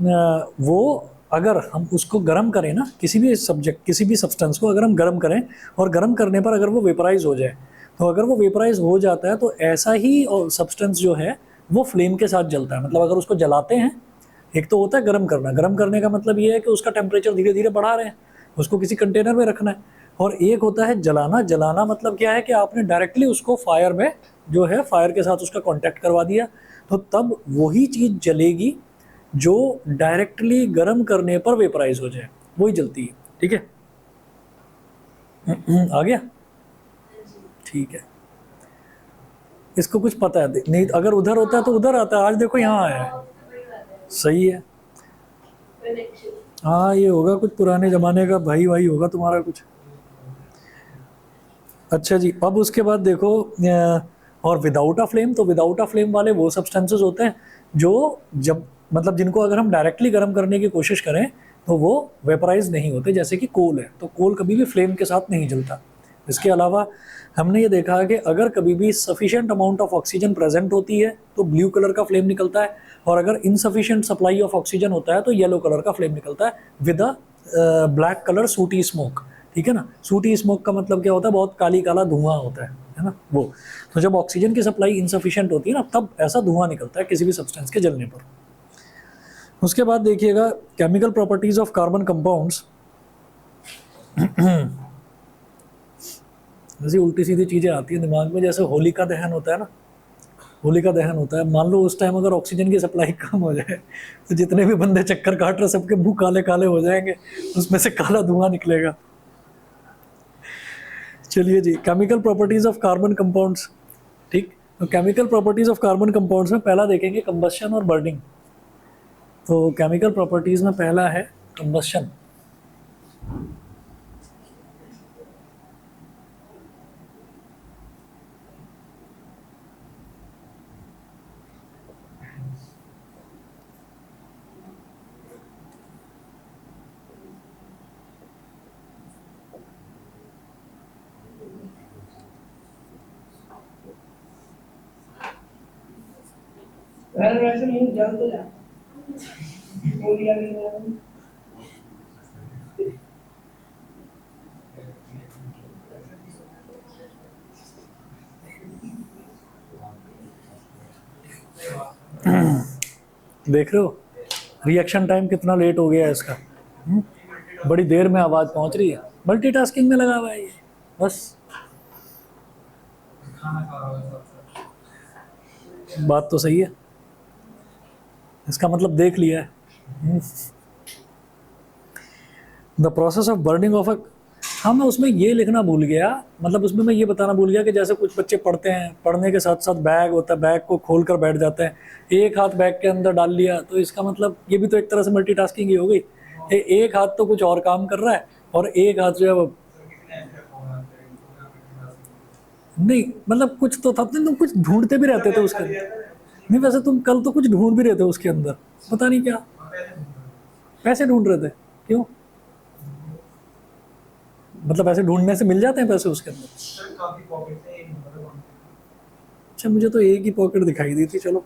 वो अगर हम उसको गर्म करें ना, किसी भी सब्सटेंस को अगर हम गर्म करें और गर्म करने पर अगर वो वेपराइज हो जाए, तो अगर वो वेपराइज हो जाता है तो ऐसा ही सब्सटेंस जो है वो फ्लेम के साथ जलता है। मतलब अगर उसको जलाते हैं, एक तो होता है गर्म करना, गर्म करने का मतलब ये है कि उसका टेम्परेचर धीरे धीरे बढ़ा रहे हैं, उसको किसी कंटेनर में रखना है। और एक होता है जलाना। जलाना मतलब क्या है कि आपने डायरेक्टली उसको फायर में जो है फायर के साथ उसका कांटेक्ट करवा दिया, तो तब वही चीज़ जलेगी जो डायरेक्टली गर्म करने पर वेपराइज हो जाए, वही जलती है। ठीक है, आ गया? ठीक है, इसको कुछ पता है नहीं, अगर उधर होता है तो उधर आता है, आज देखो यहाँ आया है। सही है। हाँ, ये होगा कुछ पुराने जमाने का भाई भाई होगा तुम्हारा कुछ। अच्छा जी, अब उसके बाद देखो और विदाउट अ फ्लेम, तो विदाउट अ फ्लेम वाले वो सब्सटेंसेस होते हैं जो जब मतलब जिनको अगर हम डायरेक्टली गर्म करने की कोशिश करें तो वो वेपराइज नहीं होते, जैसे कि कोल है, तो कोल कभी भी फ्लेम के साथ नहीं जलता। इसके अलावा हमने ये देखा है कि अगर कभी भी sufficient amount of oxygen present होती है तो ब्लू कलर का फ्लेम निकलता है, और अगर इनसफिशिएंट सप्लाई ऑफ ऑक्सीजन होता है तो येलो कलर का फ्लेम निकलता है विद अ ब्लैक कलर सूटी स्मोक। ठीक है ना, सूटी स्मोक का मतलब क्या होता है, बहुत काली काला धुआं होता है ना वो। तो जब ऑक्सीजन की सप्लाई इनसफिशिएंट होती है ना, तब ऐसा धुआं निकलता है किसी भी सब्सटेंस के जलने पर। उसके बाद देखिएगा chemical properties of carbon compounds. जैसे उल्टी सीधी चीज़ें आती है दिमाग में, जैसे होलिका दहन होता है ना, होलिका दहन होता है, मान लो उस टाइम अगर ऑक्सीजन की सप्लाई कम हो जाए तो जितने भी बंदे चक्कर काट रहे सबके मुंह काले काले हो जाएंगे, उसमें से काला धुआं निकलेगा। चलिए जी, chemical properties of carbon compounds. ठीक, तो chemical properties of carbon compounds में पहला देखेंगे कंबस्शन और बर्निंग। तो केमिकल प्रॉपर्टीज में पहला है कंबस्शन। वैसे मुंह जल तो जा बोलिया नहीं। देख रहे हो रिएक्शन टाइम कितना लेट हो गया है इसका। बड़ी देर में आवाज़ पहुंच रही है, मल्टीटास्किंग में लगा हुआ है ये बस। बात तो सही है, इसका मतलब देख लिया है। The process of burning of a, हाँ मैं उसमें ये लिखना भूल गया, मतलब उसमें मैं ये बताना भूल गया कि जैसे कुछ बच्चे पढ़ते हैं, पढ़ने के साथ साथ बैग होता है, बैग को खोल कर बैठ जाते हैं, एक हाथ बैग के अंदर डाल लिया, तो इसका मतलब ये भी तो एक तरह से मल्टीटास्किंग ही हो गई। एक हाथ तो कुछ और काम कर रहा है और एक हाथ जो है वो नहीं, मतलब कुछ तो था, तुम कुछ ढूंढते भी रहते थे उसके अंदर। नहीं वैसे तुम कल तो कुछ ढूंढ भी रहे थे उसके अंदर, पता नहीं क्या पैसे ढूंढ रहे थे, क्यों? मतलब ऐसे ढूंढने से मिल जाते हैं पैसे उसके अंदर? अच्छा, मुझे तो एक ही पॉकेट दिखाई दी थी। चलो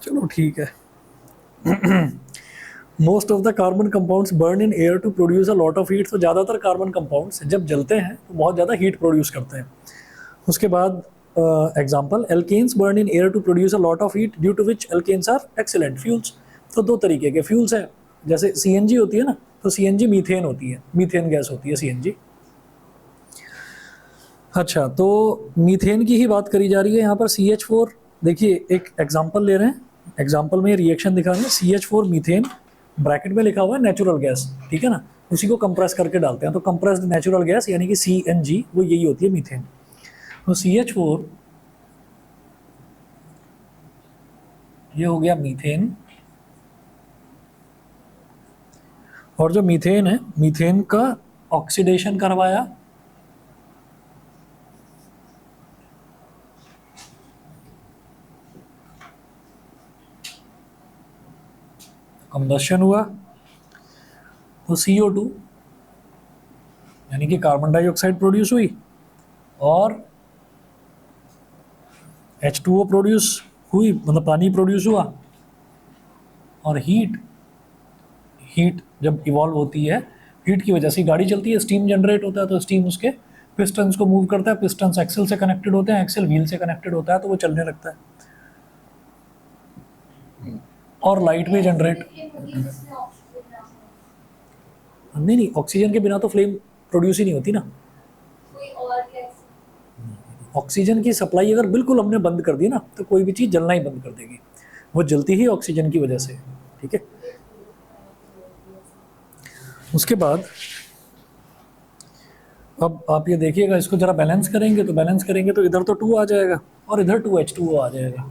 चलो ठीक है। Most of the carbon compounds burn in air to produce a lot of heat. तो ज़्यादातर कार्बन कंपाउंड्स जब जलते हैं तो बहुत ज़्यादा हीट प्रोड्यूस करते हैं। उसके बाद example, alkanes burn in air to produce a lot of heat due to which alkanes are excellent fuels. तो दो तरीके के फ्यूल्स हैं, जैसे सीएनजी होती है ना, तो सीएनजी मीथेन होती है, मीथेन गैस होती है सीएनजी। अच्छा, तो मीथेन की ही बात करी जा रही है यहाँ पर। CH4, देखिए एक एग्जांपल ले रहे हैं, एग्जांपल में रिएक्शन दिखा रहे हैं। CH4 मीथेन, ब्रैकेट में लिखा हुआ है नेचुरल गैस, ठीक है ना, उसी को कंप्रेस करके डालते हैं, तो कंप्रेस्ड नेचुरल गैस यानी कि CNG वो यही होती है मीथेन। तो CH4 ये हो गया मीथेन, और जो मीथेन है, मीथेन का ऑक्सीडेशन करवाया, कंबशन हुआ, तो CO2 यानी कि कार्बन डाइऑक्साइड प्रोड्यूस हुई और H2O प्रोड्यूस हुई, मतलब पानी प्रोड्यूस हुआ। और हीट जब इवॉल्व होती है, हीट की वजह से गाड़ी चलती है, स्टीम जनरेट होता है, तो स्टीम उसके पिस्टन्स को मूव करता है, पिस्टन्स एक्सेल से कनेक्टेड होते हैं, एक्सेल व्हील से कनेक्टेड होता है, तो वो चलने लगता है। और लाइट भी जनरेट, नहीं, ऑक्सीजन के बिना तो फ्लेम प्रोड्यूस ही नहीं होती ना। ऑक्सीजन की सप्लाई अगर बिल्कुल हमने बंद कर दी ना, तो कोई भी चीज़ जलना ही बंद कर देगी, वो जलती ही ऑक्सीजन की वजह से, ठीक है। उसके बाद अब आप ये देखिएगा, इसको जरा बैलेंस करेंगे, तो इधर तो 2 आ जाएगा और इधर 2H2O आ जाएगा।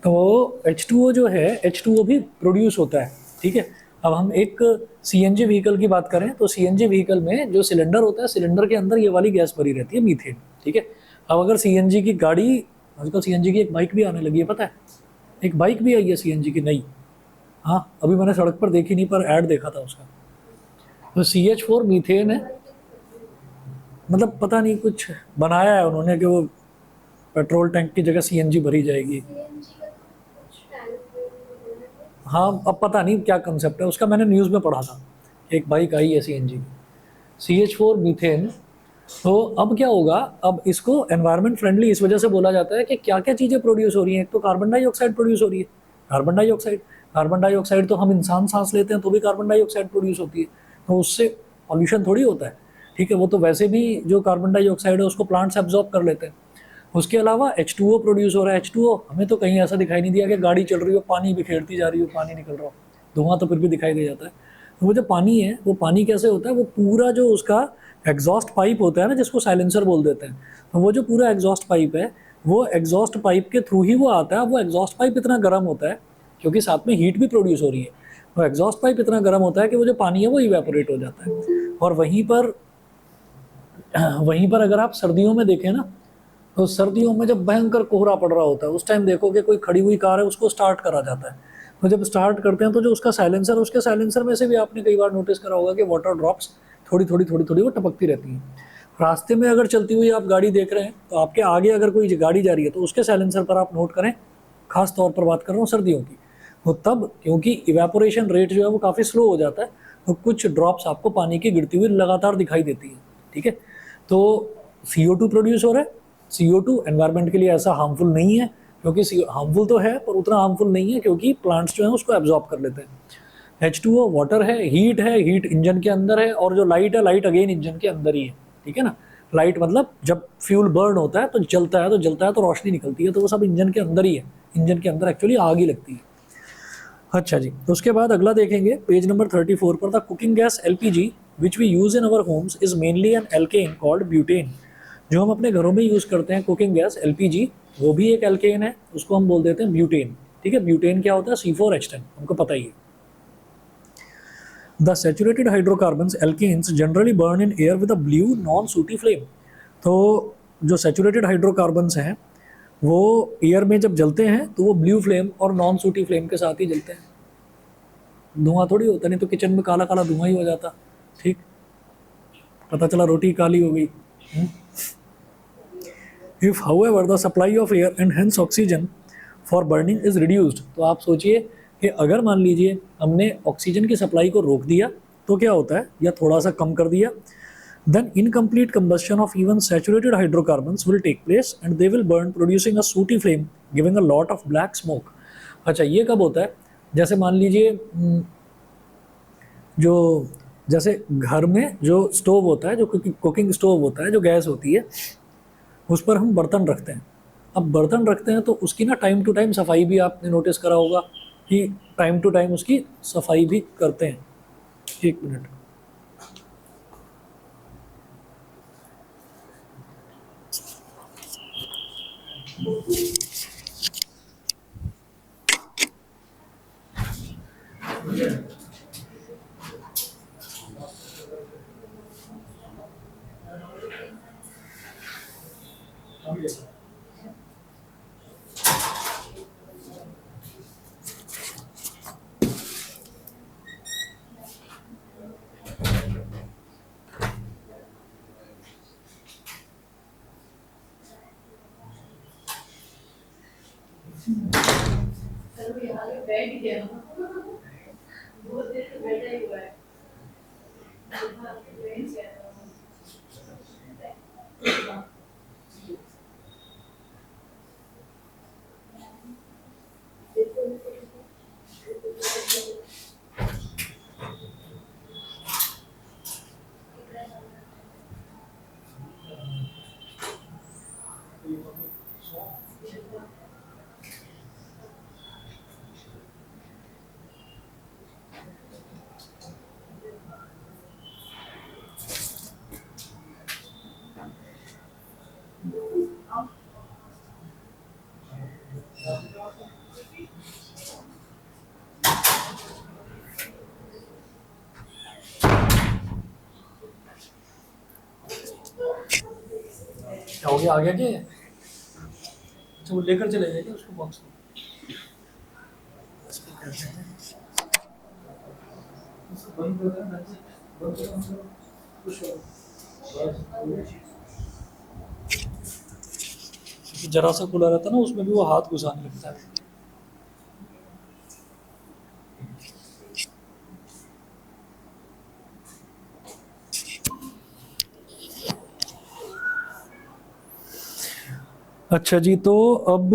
तो H2O जो है, H2O भी प्रोड्यूस होता है, ठीक है। अब हम एक CNG व्हीकल की बात करें, तो CNG व्हीकल में जो सिलेंडर होता है, सिलेंडर के अंदर ये वाली गैस भरी रहती है, मीथेन, ठीक है। अब अगर CNG की गाड़ी, आजकल CNG की एक बाइक भी आने लगी है, पता है, एक बाइक भी आई है CNG की नई, हाँ, अभी मैंने सड़क पर देखी नहीं, पर ऐड देखा था उसका। तो CH4 मीथेन है, मतलब पता नहीं कुछ बनाया है उन्होंने कि वो पेट्रोल टैंक की जगह CNG भरी जाएगी। हाँ, अब पता नहीं क्या कंसेप्ट है उसका, मैंने न्यूज़ में पढ़ा था, एक बाइक आई है CNG, CH4 मीथेन। तो अब क्या होगा, अब इसको एनवायरनमेंट फ्रेंडली इस वजह से बोला जाता है कि क्या क्या चीज़ें प्रोड्यूस हो रही हैं। एक तो कार्बन डाइऑक्साइड प्रोड्यूस हो रही है, कार्बन डाइऑक्साइड तो हम इंसान सांस लेते हैं तो भी कार्बन डाइऑक्साइड प्रोड्यूस होती है, तो उससे पॉल्यूशन थोड़ी होता है, ठीक है। वो तो वैसे भी जो कार्बन डाइऑक्साइड है उसको प्लांट्स एब्जॉर्ब कर लेते हैं। उसके अलावा H2O प्रोड्यूस हो रहा है। H2O हमें तो कहीं ऐसा दिखाई नहीं दिया कि गाड़ी चल रही हो, पानी बिखेरती जा रही हो, पानी निकल रहा हो, धुआं तो फिर भी दिखाई दे जाता है। तो वो जो पानी है, वो पानी कैसे होता है, वो पूरा जो उसका एग्जॉस्ट पाइप होता है ना, जिसको साइलेंसर बोल देते हैं, तो वो जो पूरा एग्जॉस्ट पाइप है, वो एग्जॉस्ट पाइप के थ्रू ही वो आता है। वो एग्जॉस्ट पाइप इतना गर्म होता है, क्योंकि साथ में हीट भी प्रोड्यूस हो रही है, वो एग्जॉस्ट पाइप इतना गर्म होता है कि वो जो पानी है वो इवेपोरेट हो जाता है। और वहीं पर अगर आप सर्दियों में देखें ना, तो सर्दियों में जब भयंकर कोहरा पड़ रहा होता है, उस टाइम देखोगे कोई खड़ी हुई कार है, उसको स्टार्ट करा जाता है। तो जब स्टार्ट करते हैं तो जो उसका साइलेंसर, उसके साइलेंसर में से भी आपने कई बार नोटिस करा होगा कि वाटर ड्रॉप्स थोड़ी थोड़ी वो टपकती रहती हैं। रास्ते में अगर चलती हुई आप गाड़ी देख रहे हैं, तो आपके आगे अगर कोई गाड़ी जा रही है तो उसके साइलेंसर पर आप नोट करें, खास तौर पर बात कर रहा हूँ सर्दियों की, तो तब क्योंकि इवेपोरेशन रेट जो है वो काफ़ी स्लो हो जाता है, तो कुछ ड्रॉप्स आपको पानी की गिरती हुई लगातार दिखाई देती है, ठीक है। तो CO2 प्रोड्यूस हो रहा है। CO2 एनवायरनमेंट के लिए ऐसा हार्मफुल नहीं है, क्योंकि हार्मफुल तो है पर उतना हार्मफुल नहीं है, क्योंकि प्लांट्स जो हैं उसको एब्जॉर्ब कर लेते हैं। H2O वाटर है, हीट इंजन के अंदर है, और जो लाइट है, लाइट अगेन इंजन के अंदर ही है, ठीक है ना। लाइट मतलब जब फ्यूल बर्न होता है तो जलता है तो रोशनी निकलती है, तो वो सब इंजन के अंदर ही है, इंजन के अंदर एक्चुअली आग ही लगती है। अच्छा जी, तो उसके बाद अगला देखेंगे पेज नंबर 34 पर, the cooking gas LPG which we use in our homes is mainly an alkane called butane. जो हम अपने घरों में यूज़ करते हैं कुकिंग गैस LPG, वो भी एक एल्केन है, उसको हम बोल देते हैं ब्यूटेन, ठीक है। ब्यूटेन क्या होता है, C4H10, हमको पता ही है। The saturated hydrocarbons alkanes generally burn in air with a blue non sooty flame. तो जो सैचुरेटेड हाइड्रोकार्बन्स हैं वो एयर में जब जलते हैं तो वो ब्लू फ्लेम और नॉन सूटी फ्लेम के साथ ही जलते हैं। धुआं थोड़ी होता, नहीं तो किचन में काला काला धुआं ही हो जाता, ठीक, पता चला रोटी काली हो गई। If however the supply of air and hence oxygen for burning is reduced, तो आप सोचिए कि अगर मान लीजिए हमने ऑक्सीजन की सप्लाई को रोक दिया तो क्या होता है, या थोड़ा सा कम कर दिया, then incomplete combustion of even saturated hydrocarbons will take place and they will burn producing a sooty flame giving a lot of black smoke। अच्छा, ये कब होता है, जैसे मान लीजिए जो जैसे घर में जो स्टोव होता है, जो कुकिंग स्टोव होता है, जो गैस होती है, उस पर हम बर्तन रखते हैं। अब बर्तन रखते हैं तो उसकी ना टाइम टू टाइम सफाई भी आपने नोटिस करा होगा कि टाइम टू टाइम उसकी सफाई भी करते हैं। एक मिनट, बैठ गया बहुत देर से बैठा ही हुआ है। क्या हो गया, आ गया क्या ये? अच्छा वो लेकर चले जाएगा उसको बॉक्स में। जरा सा खुला रहता है ना, उसमें भी वो हाथ घुसाने लगता है। अच्छा जी, तो अब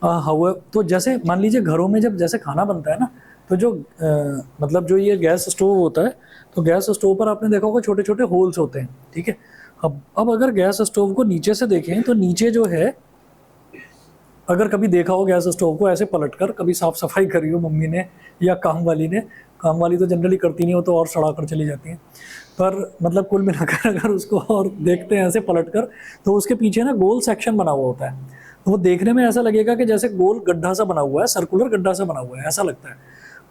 हवा, तो जैसे मान लीजिए घरों में जब जैसे खाना बनता है ना, तो जो मतलब जो ये गैस स्टोव होता है, तो गैस स्टोव पर आपने देखा होगा छोटे छोटे होल्स होते हैं, ठीक है। अब अगर गैस स्टोव को नीचे से देखें तो नीचे जो है, अगर कभी देखा हो गैस स्टोव को ऐसे पलटकर, कभी साफ सफाई करी हो मम्मी ने या काम वाली ने, काम वाली तो जनरली करती नहीं हो तो और सड़ा कर चली जाती हैं, पर मतलब कुल मिलाकर अगर उसको और देखते हैं ऐसे पलटकर, तो उसके पीछे ना गोल सेक्शन बना हुआ होता है। तो वो देखने में ऐसा लगेगा कि जैसे गोल गड्ढा सा बना हुआ है, सर्कुलर गड्ढा सा बना हुआ है, ऐसा लगता है।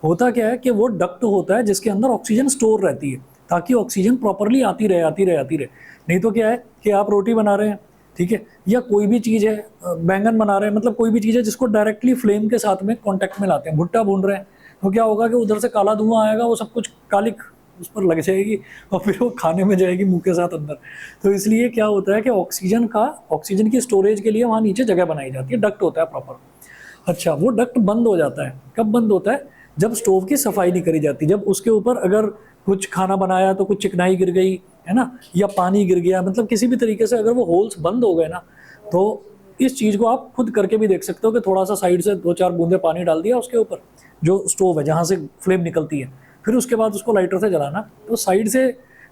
होता क्या है कि वो डक्ट होता है जिसके अंदर ऑक्सीजन स्टोर रहती है, ताकि ऑक्सीजन प्रॉपरली आती रहे आती रहे आती रहे। नहीं तो क्या है कि आप रोटी बना रहे हैं, ठीक है, या कोई भी चीज़ है, बैंगन बना रहे हैं, मतलब कोई भी चीज़ है जिसको डायरेक्टली फ्लेम के साथ में कांटेक्ट में लाते हैं, भुट्टा भून रहे हैं, तो क्या होगा कि उधर से काला धुआं आएगा, वो सब कुछ कालिक उस पर लग जाएगी और फिर वो खाने में जाएगी मुंह के साथ अंदर। तो इसलिए क्या होता है कि ऑक्सीजन की स्टोरेज के लिए वहाँ नीचे जगह बनाई जाती है, डक्ट होता है प्रॉपर। अच्छा, वो डक्ट बंद हो जाता है, कब बंद होता है? जब स्टोव की सफाई नहीं करी जाती, जब उसके ऊपर अगर कुछ खाना बनाया तो कुछ चिकनाई गिर गई है ना, या पानी गिर गया, मतलब किसी भी तरीके से अगर वो होल्स बंद हो गए ना, तो इस चीज़ को आप खुद करके भी देख सकते हो कि थोड़ा सा साइड से 2-4 बूंदे पानी डाल दिया उसके ऊपर, जो स्टोव है जहाँ से फ्लेम निकलती है, फिर उसके बाद उसको लाइटर से जलाना, तो साइड से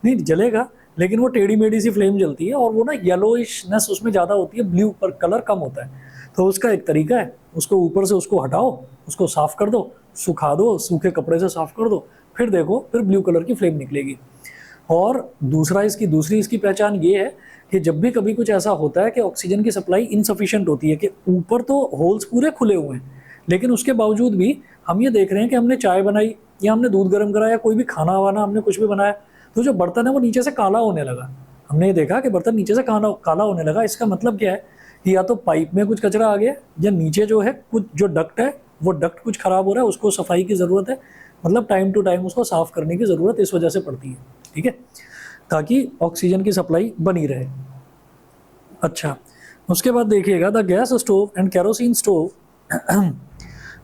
नहीं जलेगा, लेकिन वो टेढ़ी मेढ़ी सी फ्लेम जलती है, और वो ना येलोइशनेस उसमें ज़्यादा होती है, ब्लू पर कलर कम होता है। तो उसका एक तरीका है, उसको ऊपर से उसको हटाओ, उसको साफ़ कर दो, सुखा दो, सूखे कपड़े से साफ़ कर दो, फिर देखो, फिर ब्लू कलर की फ्लेम निकलेगी। और दूसरी इसकी पहचान ये है कि जब भी कभी कुछ ऐसा होता है कि ऑक्सीजन की सप्लाई इनसफिशिएंट होती है, कि ऊपर तो होल्स पूरे खुले हुए हैं, लेकिन उसके बावजूद भी हम ये देख रहे हैं कि हमने चाय बनाई या हमने दूध गर्म कराया, कोई भी खाना वाना हमने कुछ भी बनाया, तो जो बर्तन है वो नीचे से काला होने लगा। हमने ये देखा कि बर्तन नीचे से काला होने लगा। इसका मतलब क्या है कि या तो पाइप में कुछ कचरा आ गया, या नीचे जो है कुछ जो डक्ट है वो डक्ट कुछ खराब हो रहा है, उसको सफाई की ज़रूरत है, मतलब टाइम टू टाइम उसको साफ़ करने की ज़रूरत इस वजह से पड़ती है, ठीक है, ताकि ऑक्सीजन की सप्लाई बनी रहे। अच्छा, उसके बाद देखिएगा, the gas stove and kerosene stove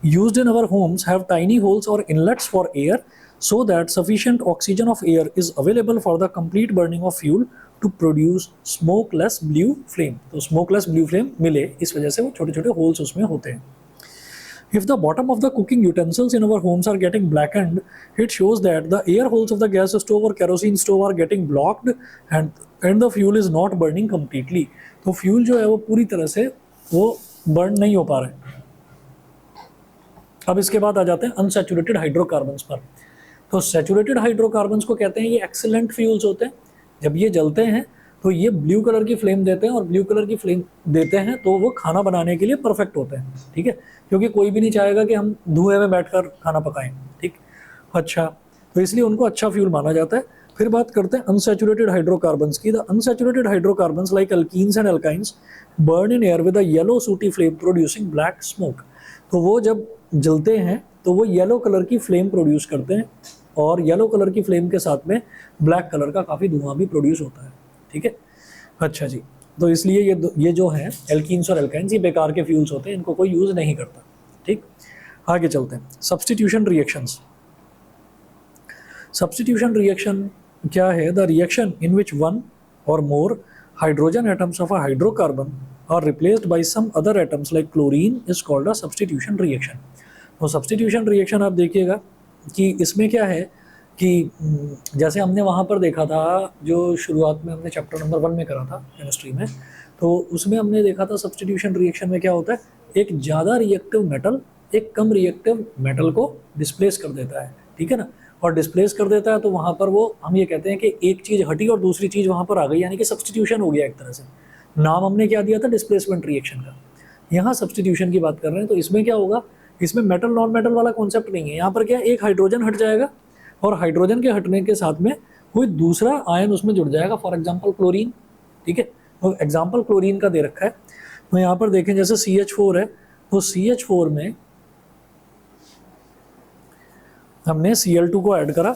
used in our homes have tiny holes or inlets for air, so that sufficient oxygen of air is available for the complete burning of fuel to produce smokeless blue flame। तो smokeless blue flame मिले, इस वजह से वो छोटे छोटे holes उसमें होते हैं। If the bottom of the cooking utensils in our homes are getting blackened, it shows that the air holes of the gas stove or kerosene stove are getting blocked and the fuel is not burning completely। तो fuel जो है वो पूरी तरह से वो burn नहीं हो पा रहा है। अब इसके बाद आ जाते हैं अनसैचुरेटेड हाइड्रोकार्बन्स पर। तो सैचुरेटेड हाइड्रोकार्बन्स को कहते हैं ये एक्सीलेंट फ्यूल्स होते हैं। जब ये जलते हैं तो ये ब्लू कलर की फ्लेम देते हैं, और ब्लू कलर की फ्लेम देते हैं तो वो खाना बनाने के लिए परफेक्ट होते हैं, ठीक है, क्योंकि कोई भी नहीं चाहेगा कि हम धुएं में बैठकर खाना पकाएं, ठीक। अच्छा, तो इसलिए उनको अच्छा फ्यूल माना जाता है। फिर बात करते हैं अनसैचुरेटेड हाइड्रोकार्बन्स की। The unsaturated hydrocarbons like alkenes and alkynes burn in air with a yellow सूटी फ्लेम प्रोड्यूसिंग ब्लैक स्मोक। तो वो जब जलते हैं तो वो येलो कलर की फ्लेम प्रोड्यूस करते हैं, और येलो कलर की फ्लेम के साथ में ब्लैक कलर का काफ़ी धुआं भी प्रोड्यूस होता है, ठीक है। अच्छा जी, तो इसलिए ये जो हैं एल्कीन्स और एल्काइन्स, ये बेकार के फ्यूल्स होते हैं, इनको कोई यूज़ नहीं करता, ठीक। ठीक, आगे चलते हैं। Substitution reactions. सब्स्टिट्यूशन रिएक्शन क्या है? The reaction in which one or more hydrogen atoms of a hydrocarbon are replaced by some other atoms like chlorine is called a substitution reaction. तो सब्स्टिट्यूशन रिएक्शन आप देखिएगा कि इसमें क्या है कि जैसे हमने वहाँ पर देखा था, जो शुरुआत में हमने चैप्टर नंबर 1 में करा था केमिस्ट्री में, तो उसमें हमने देखा था सब्स्टिट्यूशन रिएक्शन में क्या होता है, एक ज़्यादा रिएक्टिव मेटल एक कम रिएक्टिव मेटल को डिस्प्लेस कर देता है, ठीक है ना। और डिस्प्लेस कर देता है तो वहाँ पर वो हम ये कहते हैं कि एक चीज़ हटी और दूसरी चीज़ वहाँ पर आ गई, यानी कि सब्स्टिट्यूशन हो गया एक तरह से। नाम हमने क्या दिया था? डिस्प्लेसमेंट रिएक्शन का। यहाँ सब्स्टिट्यूशन की बात कर रहे हैं, तो इसमें क्या होगा, इसमें मेटल नॉन मेटल वाला कॉन्सेप्ट नहीं है। यहाँ पर क्या है, एक हाइड्रोजन हट जाएगा और हाइड्रोजन के हटने के साथ में कोई दूसरा आयन उसमें जुड़ जाएगा, फॉर एग्जाम्पल क्लोरीन, ठीक है। तो एग्जाम्पल क्लोरीन का दे रखा है। तो यहाँ पर देखें जैसे CH4 है, तो CH4 में हमने Cl2 को ऐड करा,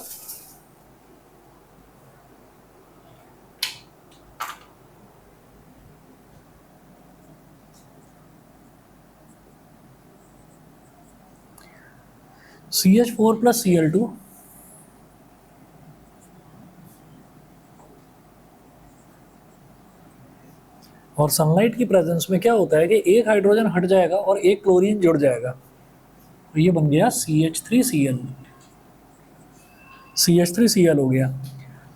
CH4 प्लस Cl2 और सनलाइट की प्रेजेंस में क्या होता है कि एक हाइड्रोजन हट जाएगा और एक क्लोरीन जुड़ जाएगा, तो ये बन गया CH3Cl। CH3Cl हो गया।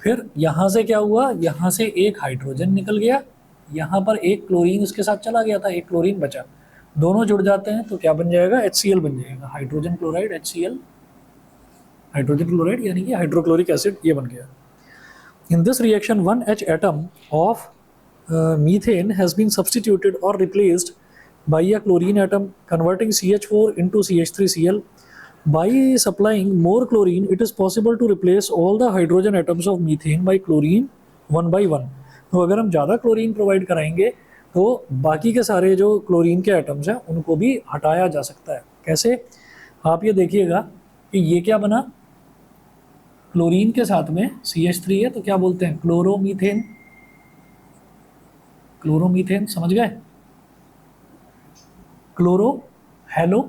फिर यहाँ से क्या हुआ, यहाँ से एक हाइड्रोजन निकल गया, यहाँ पर एक क्लोरीन उसके साथ चला गया था, एक क्लोरीन बचा, दोनों जुड़ जाते हैं तो क्या बन जाएगा? HCl बन जाएगा, hydrogen chloride HCl, hydrogen chloride यानी कि हाइड्रोक्लोरिक एसिड, ये बन गया। In this reaction 1H atom of methane has been substituted or replaced by a chlorine atom, converting CH4 into CH3Cl. By supplying more chlorine, it is possible to replace all the hydrogen atoms of methane by chlorine one by one. तो अगर हम ज़्यादा chlorine provide कराएंगे तो बाकी के सारे जो क्लोरीन के एटम्स हैं उनको भी हटाया जा सकता है। कैसे? आप ये देखिएगा कि ये क्या बना, क्लोरीन के साथ में CH3 है तो क्या बोलते हैं? क्लोरोमीथेन। क्लोरोमीथेन समझ गए? क्लोरो हेलो,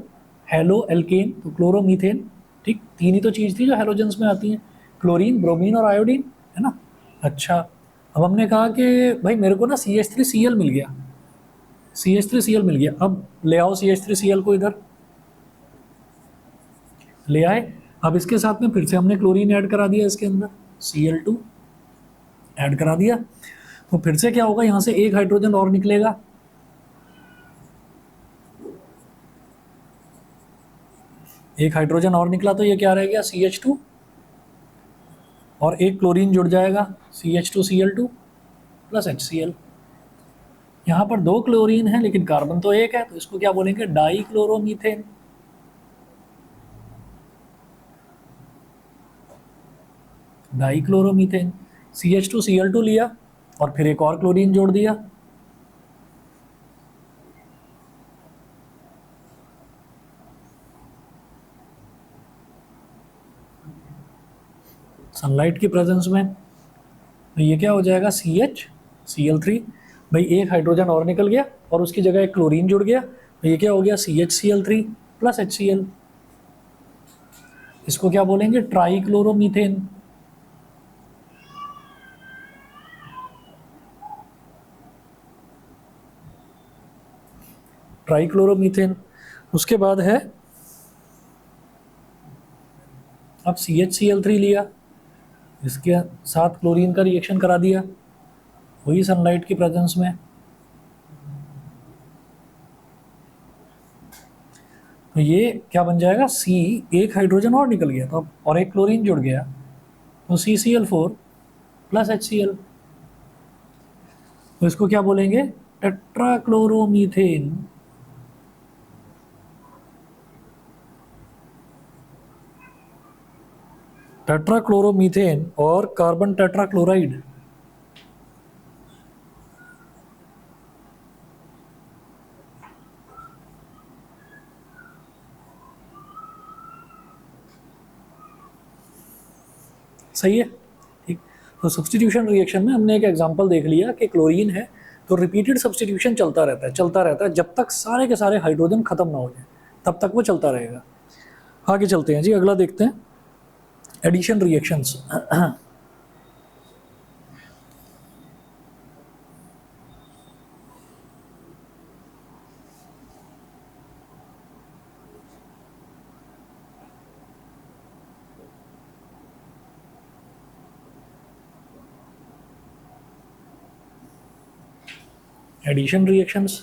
हेलो एल्केन, तो क्लोरोमीथेन, ठीक। तीन ही तो चीज़ थी जो हेलोजेंस में आती हैं, क्लोरीन, ब्रोमीन और आयोडीन, है ना। अच्छा, अब हमने कहा कि भाई मेरे को ना CH3Cl मिल गया, CH3Cl मिल गया, अब ले आओ CH3Cl को इधर ले आए। अब इसके साथ में फिर से हमने क्लोरीन ऐड करा दिया, इसके अंदर Cl2 ऐड करा दिया, तो फिर से क्या होगा, यहाँ से एक हाइड्रोजन और निकलेगा, एक हाइड्रोजन और निकला तो ये क्या रह गया? CH2 और एक क्लोरीन जुड़ जाएगा, CH2Cl2 प्लस HCl। यहाँ पर दो क्लोरीन है लेकिन कार्बन तो एक है, तो इसको क्या बोलेंगे? डाइक्लोरोमीथेन। डाइक्लोरोमीथेन, CH2Cl2 लिया और फिर एक और क्लोरीन जोड़ दिया, सनलाइट की प्रेजेंस में, तो ये क्या हो जाएगा? CHCl3। भाई एक हाइड्रोजन और निकल गया और उसकी जगह एक क्लोरीन जुड़ गया, तो ये क्या हो गया? CHCl3 plus HCl। इसको क्या बोलेंगे? ट्राइक्लोरोमीथेन। ट्राइक्लोरोमीथेन। उसके बाद है, अब CHCl3 लिया, इसके साथ क्लोरीन का रिएक्शन करा दिया, वही सनलाइट की प्रेजेंस में, तो ये क्या बन जाएगा? C, एक हाइड्रोजन और निकल गया तो और एक क्लोरीन जुड़ गया, तो CCl4 प्लस HCl। तो इसको क्या बोलेंगे? टेट्राक्लोरोमीथेन। टेट्राक्लोरोमीथेन और कार्बन टेट्राक्लोराइड। सही है, ठीक। तो सब्स्टिट्यूशन रिएक्शन में हमने एक एग्जांपल देख लिया कि क्लोरीन है तो रिपीटेड सब्स्टिट्यूशन चलता रहता है जब तक सारे के सारे हाइड्रोजन खत्म ना हो जाए, तब तक वो चलता रहेगा। आगे चलते हैं जी, अगला देखते हैं addition reactions. Addition reactions,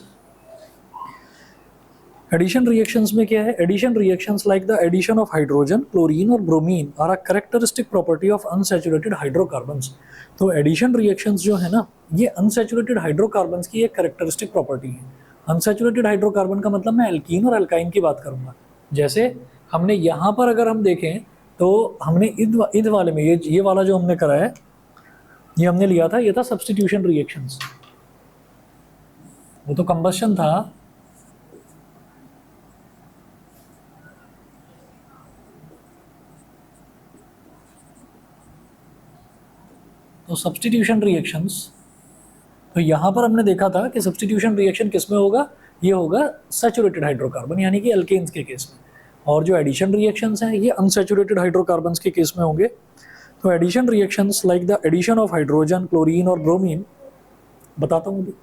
addition reactions में क्या है? Addition reactions like the addition of hydrogen, chlorine और bromine are a characteristic property of unsaturated hydrocarbons. तो एडिशन रिएक्शंस जो है ना, ये अनसैचुरेटेड हाइड्रोकार्बन्स की एक कैरेक्टरिस्टिक प्रॉपर्टी है। अनसैचुरेटेड हाइड्रोकार्बन का मतलब मैं एल्कीन और एल्काइन की बात करूंगा। जैसे हमने यहाँ पर अगर हम देखें तो हमने इद वाले में ये वाला जो हमने करा है, ये हमने लिया था, ये था सब्स्टिट्यूशन रिएक्शंस। वो तो कंबस्शन था, तो सब्स्टिट्यूशन रिएक्शंस। तो यहाँ पर हमने देखा था कि सब्स्टिट्यूशन रिएक्शन किस में होगा? ये होगा सैचुरेटेड हाइड्रोकार्बन यानी कि अल्केन्स के केस में। और जो एडिशन रिएक्शंस हैं ये अनसैचुरेटेड हाइड्रोकार्बन्स के केस में होंगे। तो addition reactions like the addition of hydrogen, chlorine और ब्रोमीन, बताता हूँ अभी।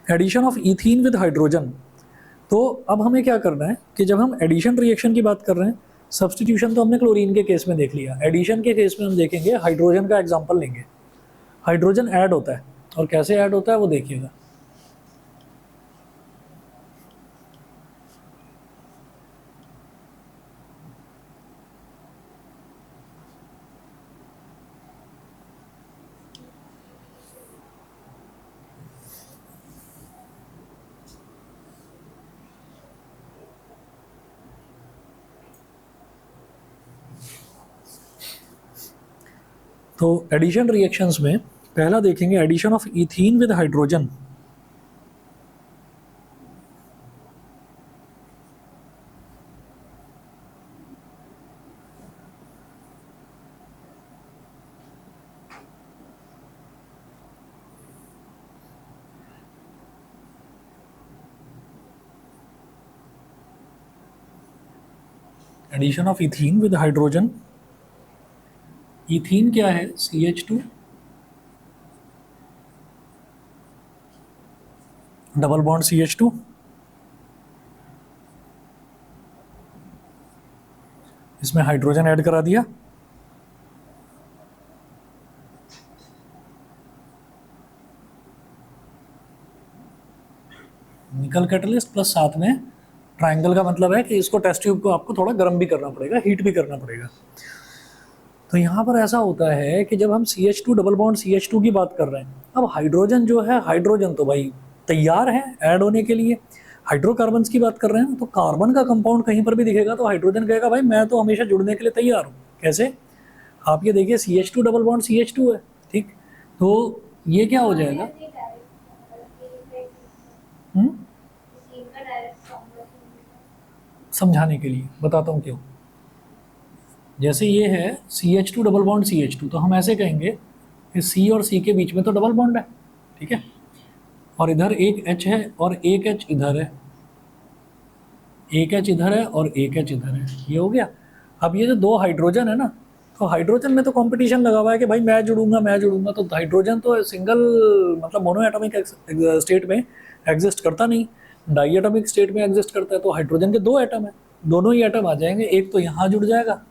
Addition of ethene with hydrogen. तो अब हमें क्या करना है कि जब हम एडिशन रिएक्शन की बात कर रहे हैं, सब्स्टिट्यूशन तो हमने क्लोरीन के केस में देख लिया, एडिशन के केस में हम देखेंगे हाइड्रोजन का एग्जाम्पल लेंगे। हाइड्रोजन ऐड होता है और कैसे ऐड होता है वो देखिएगा। तो एडिशन रिएक्शंस में पहला देखेंगे addition of ethene with hydrogen. Addition of ethene with hydrogen. Ethene क्या है? CH2 डबल बॉन्ड CH2, इसमें हाइड्रोजन ऐड करा दिया, निकल कैटलिस्ट प्लस साथ में ट्रायंगल का मतलब है कि इसको टेस्ट ट्यूब को आपको थोड़ा गर्म भी करना पड़ेगा, हीट भी करना पड़ेगा। तो यहाँ पर ऐसा होता है कि जब हम CH2 डबल बॉन्ड CH2 की बात कर रहे हैं, अब हाइड्रोजन जो है, हाइड्रोजन तो भाई तैयार है ऐड होने के लिए। हाइड्रोकार्बन्स की बात कर रहे हैं तो कार्बन का कंपाउंड कहीं पर भी दिखेगा तो हाइड्रोजन कहेगा भाई मैं तो हमेशा जुड़ने के लिए तैयार हूँ। कैसे? आप ये देखिए CH2 डबल बॉन्ड CH2 है, ठीक, तो ये क्या हो जाएगा? समझाने के लिए बताता हूँ क्यों। जैसे ये है CH2 डबल बॉन्ड CH2, तो हम ऐसे कहेंगे कि C और C के बीच में तो डबल बॉन्ड है, ठीक है, और इधर एक H है और एक H इधर है, एक H इधर है और एक H इधर है, ये हो गया। अब ये जो दो हाइड्रोजन है ना, तो हाइड्रोजन में तो कंपटीशन लगा हुआ है कि भाई मैं जुड़ूंगा, तो हाइड्रोजन तो सिंगल मतलब मोनो एटॉमिक स्टेट में एग्जिस्ट करता नहीं, डाई एटॉमिक स्टेट में एग्जिस्ट करता है। तो हाइड्रोजन के दो एटम है, दोनों ही एटम आ जाएंगे, एक तो यहाँ जुड़ जाएगा,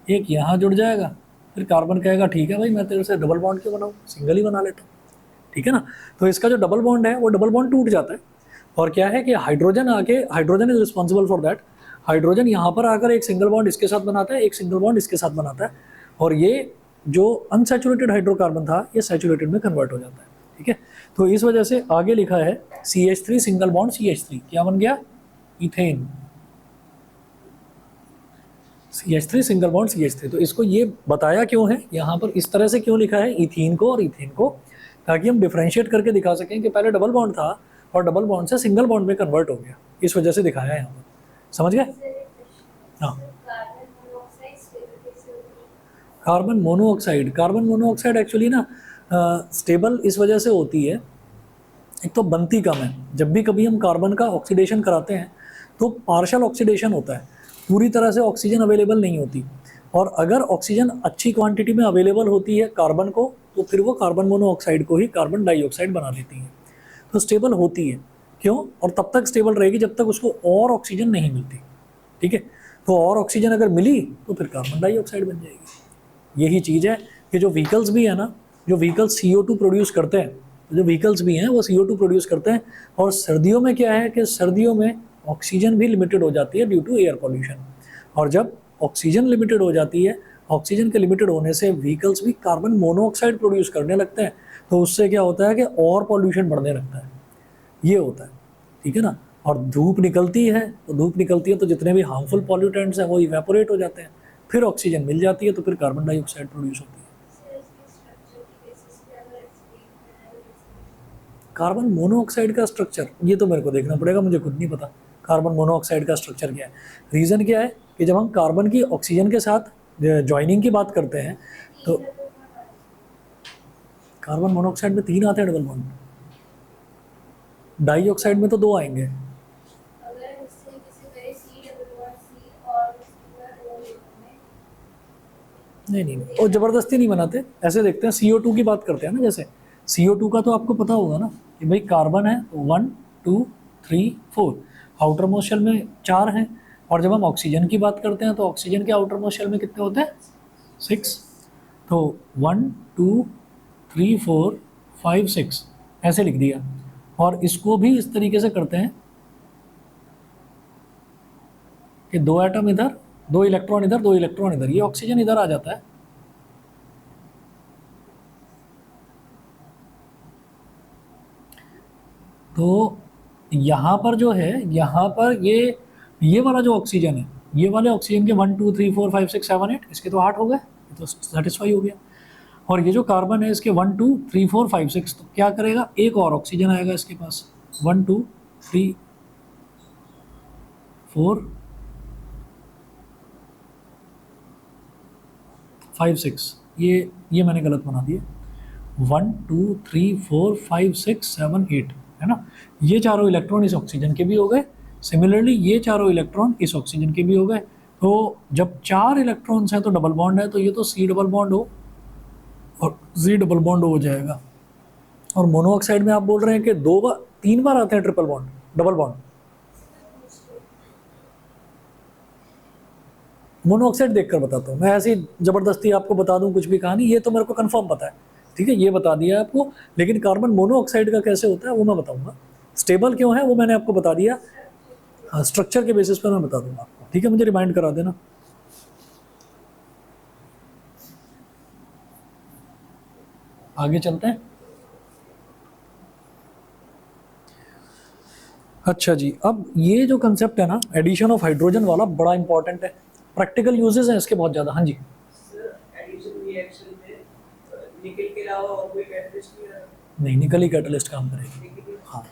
एक यहाँ जुड़ जाएगा, फिर कार्बन कहेगा ठीक है भाई मैं तेरे से डबल बॉन्ड क्यों बनाऊँ, सिंगल ही बना लेता हूँ, ठीक है ना। तो इसका जो डबल बॉन्ड है वो डबल बॉन्ड टूट जाता है, और क्या है कि हाइड्रोजन आके, hydrogen is responsible for that, hydrogen यहाँ पर आकर एक सिंगल बॉन्ड इसके साथ बनाता है, एक सिंगल बॉन्ड इसके साथ बनाता है, और ये जो अनसैचुरेटेड हाइड्रोकार्बन था ये सैचुरेटेड में कन्वर्ट हो जाता है, ठीक है। तो इस वजह से आगे लिखा है CH3 सिंगल बॉन्ड CH3, क्या बन गया? Ethane. CH3 single bond CH3। तो इसको ये बताया क्यों है यहाँ पर, इस तरह से क्यों लिखा है इथीन को और इथेन को, ताकि हम डिफ्रेंशिएट करके दिखा सकें कि पहले डबल बॉन्ड था और डबल बॉन्ड से सिंगल बॉन्ड में कन्वर्ट हो गया, इस वजह से दिखाया है यहाँ पर। समझ गए? हाँ। Carbon monoxide, carbon monoxide actually ना स्टेबल इस वजह से होती है एक तो बनती कम है। जब भी कभी हम कार्बन का ऑक्सीडेशन कराते हैं तो पार्शियल ऑक्सीडेशन होता है, पूरी तरह से ऑक्सीजन अवेलेबल नहीं होती। और अगर ऑक्सीजन अच्छी क्वांटिटी में अवेलेबल होती है कार्बन को, तो फिर वो कार्बन मोनोऑक्साइड को ही कार्बन डाइऑक्साइड बना लेती है। तो स्टेबल होती है, क्यों? और तब तक स्टेबल रहेगी जब तक उसको और ऑक्सीजन नहीं मिलती, ठीक है। तो और ऑक्सीजन अगर मिली तो फिर कार्बन डाइऑक्साइड बन जाएगी। यही चीज़ है कि जो व्हीकल्स भी है ना, जो व्हीकल्स CO2 प्रोड्यूस करते हैं, जो व्हीकल्स भी हैं वो CO2 प्रोड्यूस करते हैं। और सर्दियों में क्या है कि सर्दियों में ऑक्सीजन भी लिमिटेड हो जाती है ड्यू टू एयर पॉल्यूशन। और जब ऑक्सीजन लिमिटेड हो जाती है, ऑक्सीजन के लिमिटेड होने से व्हीकल्स भी कार्बन मोनोऑक्साइड प्रोड्यूस करने लगते हैं। तो उससे क्या होता है कि और पॉल्यूशन बढ़ने लगता है, ये होता है, ठीक है ना। और धूप निकलती है, तो धूप निकलती है तो जितने भी हार्मफुल पॉल्यूटेंट्स हैं वो इवेपोरेट हो जाते हैं, फिर ऑक्सीजन मिल जाती है, तो फिर कार्बन डाइऑक्साइड प्रोड्यूस होती है। कार्बन मोनोऑक्साइड का स्ट्रक्चर ये तो मेरे को देखना पड़ेगा, मुझे खुद नहीं पता कार्बन मोनोऑक्साइड का स्ट्रक्चर क्या है। रीज़न क्या है कि जब हम कार्बन की ऑक्सीजन के साथ ज्वाइनिंग की बात करते हैं तो कार्बन मोनोऑक्साइड में 3 आते हैं डबल बॉन्ड, डाइऑक्साइड में तो 2 आएंगे। नहीं, और ज़बरदस्ती नहीं बनाते, ऐसे देखते हैं। CO2 की बात करते हैं ना, जैसे CO2 का तो आपको पता होगा ना कि भाई कार्बन है 1 2 3 4, आउटर मोस्ट शेल में 4 हैं। और जब हम ऑक्सीजन की बात करते हैं तो ऑक्सीजन के आउटर मोस्ट शेल में कितने होते हैं? 6। तो 1 2 3 4 5 6 ऐसे लिख दिया। और इसको भी इस तरीके से करते हैं कि 2 एटम इधर, 2 इलेक्ट्रॉन इधर, 2 इलेक्ट्रॉन इधर, ये ऑक्सीजन इधर आ जाता है। तो यहाँ पर जो है, यहाँ पर ये वाला जो ऑक्सीजन है, ये वाले ऑक्सीजन के 1 2 3 4 5 6 7 8 इसके तो 8 हो गए, ये तो सेटिस्फाई हो गया। और ये जो कार्बन है इसके 1 2 3 4 5 6, तो क्या करेगा? एक और ऑक्सीजन आएगा इसके पास, 1 2 3 4 5 6, ये मैंने गलत बना दिया। 1 2 3 4 5 6 7 8 है ना। ये चारों इलेक्ट्रॉन इस ऑक्सीजन के भी हो गए, सिमिलरली ये चारों इलेक्ट्रॉन इस ऑक्सीजन के भी हो गए। तो जब 4 इलेक्ट्रॉन्स हैं तो डबल बॉन्ड है, तो ये तो C डबल बॉन्ड हो और Z डबल बॉन्ड हो जाएगा। और मोनोऑक्साइड में आप बोल रहे हैं कि 3 बार आते हैं triple bond, double bond. Monoxide देखकर बताता हूँ मैं, ऐसी ज़बरदस्ती आपको बता दूँ कुछ भी कहानी, ये तो मेरे को कंफर्म पता है, ठीक है, ये बता दिया है आपको। लेकिन कार्बन मोनोऑक्साइड का कैसे होता है वो मैं बताऊँगा, स्टेबल क्यों है वो मैंने आपको बता दिया। हाँ, स्ट्रक्चर के बेसिस पर मैं बता दूँगा आपको, ठीक है, मुझे रिमाइंड करा देना। आगे चलते हैं। अच्छा जी, अब ये जो कंसेप्ट है ना एडिशन ऑफ हाइड्रोजन वाला, बड़ा इंपॉर्टेंट है, प्रैक्टिकल यूजेस हैं इसके बहुत ज़्यादा। हाँ जी निकल के अलावा और कोई कैटलिस्ट नहीं, निकल ही कैटलिस्ट काम करेगा। हाँ,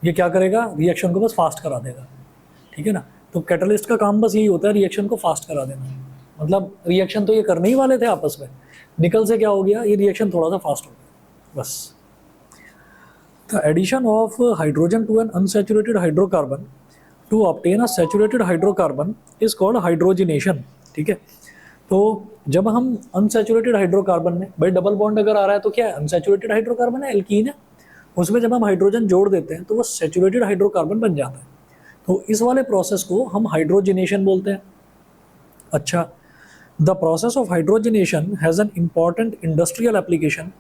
ये क्या करेगा? रिएक्शन को बस फास्ट करा देगा, ठीक है ना। तो कैटलिस्ट का काम बस यही होता है, रिएक्शन को फास्ट करा देना। मतलब रिएक्शन तो ये करने ही वाले थे आपस में, निकल से क्या हो गया, ये रिएक्शन थोड़ा सा फास्ट हो गया बस। The addition of hydrogen to an unsaturated hydrocarbon to obtain a saturated hydrocarbon is called hydrogenation, ठीक है। तो जब हम अनसैचुरेटेड हाइड्रोकार्बन में, भाई डबल बॉन्ड अगर आ रहा है तो क्या है? अनसैचुरेटेड हाइड्रोकार्बन है, एल्कीन है, उसमें जब हम हाइड्रोजन जोड़ देते हैं तो वो सैचुरेटेड हाइड्रोकार्बन बन जाता है। तो इस वाले प्रोसेस को हम हाइड्रोजिनेशन बोलते हैं। अच्छा, the process of hydrogenation has an important industrial application.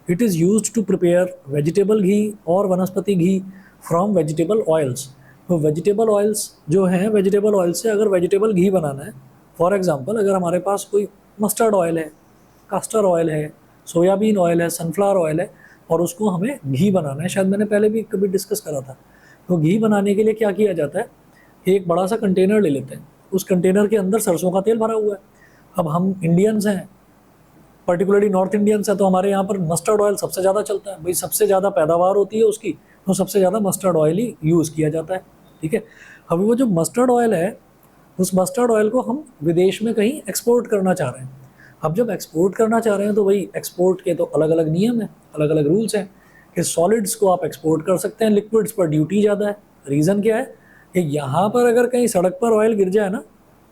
It is used to prepare vegetable ghee और vanaspati ghee from vegetable oils. तो वेजिटेबल ऑयल्स जो हैं, वेजिटेबल ऑयल से अगर वेजिटेबल घी बनाना है, फॉर एग्जांपल अगर हमारे पास कोई मस्टर्ड ऑयल है, कास्टर ऑयल है, सोयाबीन ऑयल है, सनफ्लावर ऑयल है, और उसको हमें घी बनाना है, शायद मैंने पहले भी कभी डिस्कस करा था। तो घी बनाने के लिए क्या किया जाता है, एक बड़ा सा कंटेनर ले लेते हैं, उस कंटेनर के अंदर सरसों का तेल भरा हुआ है। अब हम इंडियंस हैं, पर्टिकुलरली नॉर्थ इंडियंस हैं, तो हमारे यहाँ पर मस्टर्ड ऑयल सबसे ज़्यादा चलता है, भाई सबसे ज़्यादा पैदावार होती है उसकी, तो सबसे ज़्यादा मस्टर्ड ऑयल ही यूज़ किया जाता है, ठीक है। अभी वो जो मस्टर्ड ऑयल है, उस मस्टर्ड ऑयल को हम विदेश में कहीं एक्सपोर्ट करना चाह रहे हैं। अब जब एक्सपोर्ट करना चाह रहे हैं तो भाई एक्सपोर्ट के तो अलग अलग नियम हैं, अलग अलग रूल्स हैं, कि सॉलिड्स को आप एक्सपोर्ट कर सकते हैं, लिक्विड्स पर ड्यूटी ज़्यादा है। रीज़न क्या है कि यहाँ पर अगर कहीं सड़क पर ऑयल गिर जाए ना,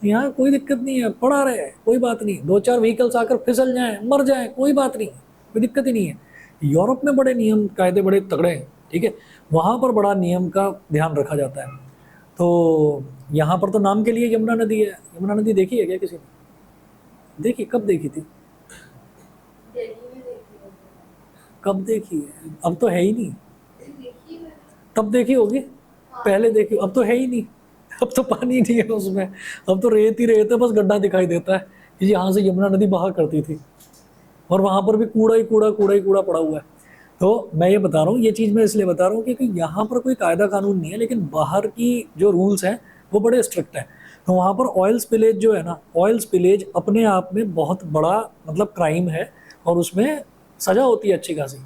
यहाँ कोई दिक्कत नहीं है, पड़ा रहे, कोई बात नहीं, 2-4 व्हीकल्स आकर फिसल जाएं, मर जाएं, कोई बात नहीं, कोई दिक्कत ही नहीं है। यूरोप में बड़े नियम कायदे बड़े तगड़े हैं, ठीक है, वहाँ पर बड़ा नियम का ध्यान रखा जाता है। तो यहाँ पर तो नाम के लिए यमुना नदी है। यमुना नदी देखी है क्या किसी ने? देखी? कब देखी थी? दिल्ली में देखी है। कब देखी है? अब तो है ही नहीं। देखी है। तब देखी होगी, पहले देखी, अब तो है ही नहीं। अब तो पानी नहीं है उसमें, अब तो रेत ही रेत है, बस गड्ढा दिखाई देता है कि यहाँ से यमुना नदी बहा करती थी, और वहाँ पर भी कूड़ा ही कूड़ा, कूड़ा ही कूड़ा पड़ा हुआ है। तो मैं ये बता रहा हूँ, ये चीज़ मैं इसलिए बता रहा हूँ क्योंकि यहाँ पर कोई कायदा कानून नहीं है, लेकिन बाहर की जो रूल्स हैं वो बड़े स्ट्रिक्ट हैं। तो वहाँ पर ऑयल स्पिलेज जो है ना, ऑयल स्पिलेज अपने आप में बहुत बड़ा मतलब क्राइम है, और उसमें सज़ा होती है अच्छी खासी।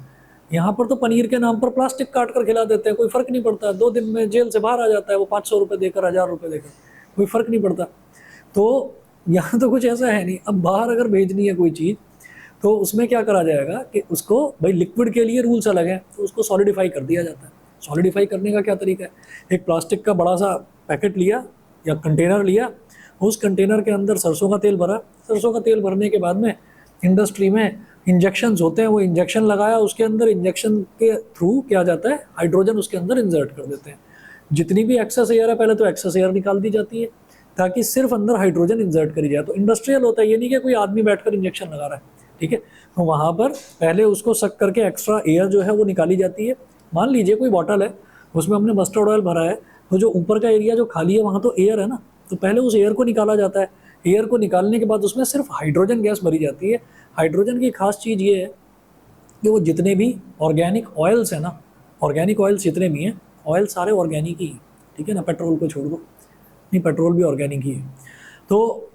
यहाँ पर तो पनीर के नाम पर प्लास्टिक काट कर खिला देते हैं, कोई फ़र्क नहीं पड़ता, 2 दिन में जेल से बाहर आ जाता है वो, 500 रुपये देकर, 1000 रुपये देकर, कोई फ़र्क नहीं पड़ता। तो यहाँ तो कुछ ऐसा है नहीं। अब बाहर अगर भेजनी है कोई चीज़, तो उसमें क्या करा जाएगा कि उसको, भाई लिक्विड के लिए रूल्स अलग हैं, तो उसको सॉलिडिफाई कर दिया जाता है। सॉलिडिफाई करने का क्या तरीका है? एक प्लास्टिक का बड़ा सा पैकेट लिया या कंटेनर लिया, उस कंटेनर के अंदर सरसों का तेल भरा, सरसों का तेल भरने के बाद में इंडस्ट्री में इंजेक्शंस होते हैं, वो इंजेक्शन लगाया, उसके अंदर इंजेक्शन के थ्रू क्या जाता है, हाइड्रोजन उसके अंदर इंसर्ट कर देते हैं। जितनी भी एक्सेस एयर है, पहले तो एक्सेस एयर निकाल दी जाती है ताकि सिर्फ अंदर हाइड्रोजन इंसर्ट करी जाए। तो इंडस्ट्रियल होता है, ये नहीं कि कोई आदमी बैठकर इंजेक्शन लगा रहा है, ठीक है। तो वहाँ पर पहले उसको सक करके एक्स्ट्रा एयर जो है वो निकाली जाती है। मान लीजिए कोई बॉटल है, उसमें हमने मस्टर्ड ऑयल भरा है, तो जो ऊपर का एरिया जो खाली है वहाँ तो एयर है ना, तो पहले उस एयर को निकाला जाता है। एयर को निकालने के बाद उसमें सिर्फ हाइड्रोजन गैस भरी जाती है। हाइड्रोजन की खास चीज़ ये है कि वो जितने भी ऑर्गेनिक ऑयल्स हैं ना, ऑर्गेनिक ऑयल्स जितने भी हैं, ऑयल सारे ऑर्गेनिक ही, ठीक है ना, पेट्रोल को छोड़ दो, नहीं पेट्रोल भी ऑर्गेनिक ही है। तो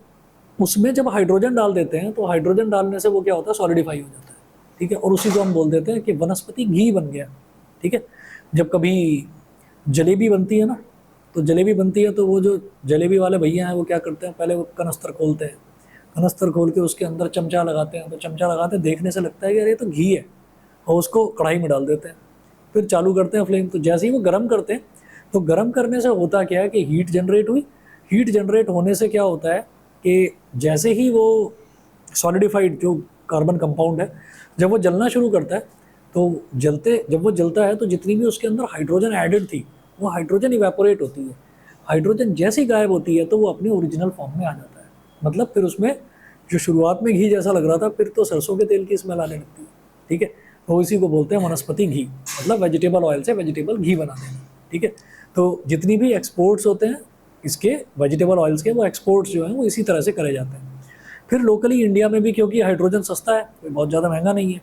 उसमें जब हाइड्रोजन डाल देते हैं, तो हाइड्रोजन डालने से वो क्या होता है, सॉलिडिफाई हो जाता है, ठीक है, और उसी को हम बोल देते हैं कि वनस्पति घी बन गया, ठीक है। जब कभी जलेबी बनती है ना, तो जलेबी बनती है तो वो जो जलेबी वाले भैया हैं वो क्या करते हैं, पहले वो कनस्तर खोलते हैं, कनस्तर खोल के उसके अंदर चमचा लगाते हैं, तो चमचा लगाते हैं, देखने से लगता है कि अरे ये तो घी है, और उसको कढ़ाई में डाल देते हैं, फिर चालू करते हैं फ्लेम। तो जैसे ही वो गर्म करते हैं, तो गर्म करने से होता क्या है कि हीट जनरेट हुई, हीट जनरेट होने से क्या होता है कि जैसे ही वो सॉलिडिफाइड जो कार्बन कंपाउंड है, जब वो जलना शुरू करता है, तो जब वो जलता है तो जितनी भी उसके अंदर हाइड्रोजन एडेड थी, वो हाइड्रोजन इवेपोरेट होती है। हाइड्रोजन जैसे ही गायब होती है तो वो अपने ओरिजिनल फॉर्म में आ जाता है। मतलब फिर उसमें जो शुरुआत में घी जैसा लग रहा था, फिर तो सरसों के तेल की स्मेल आने लगती है, ठीक है। तो इसी को बोलते हैं वनस्पति घी, मतलब वेजिटेबल ऑयल से वेजिटेबल घी बना देना, ठीक है। तो जितनी भी एक्सपोर्ट्स होते हैं इसके वेजिटेबल ऑयल्स के, वो एक्सपोर्ट्स जो हैं वो इसी तरह से करे जाते हैं। फिर लोकली इंडिया में भी, क्योंकि हाइड्रोजन सस्ता है, कोई बहुत ज़्यादा महंगा नहीं है,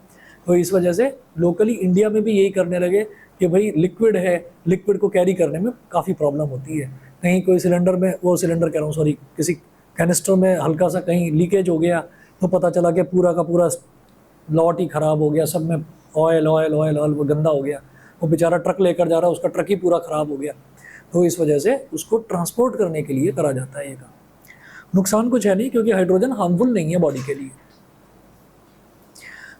तो इस वजह से लोकली इंडिया में भी यही करने लगे कि भाई लिक्विड है, लिक्विड को कैरी करने में काफ़ी प्रॉब्लम होती है। कहीं कोई सिलेंडर में, वो सिलेंडर कह रहा हूँ सॉरी, किसी कैनिस्टर में हल्का सा कहीं लीकेज हो गया, तो पता चला कि पूरा का पूरा लॉट ही ख़राब हो गया, सब में ऑयल ऑयल ऑयल ऑयल, वो गंदा हो गया, वो बेचारा ट्रक लेकर जा रहा है, उसका ट्रक ही पूरा ख़राब हो गया। तो इस वजह से उसको ट्रांसपोर्ट करने के लिए करा जाता है ये काम। नुकसान कुछ है नहीं, क्योंकि हाइड्रोजन हार्मफुल नहीं है बॉडी के लिए।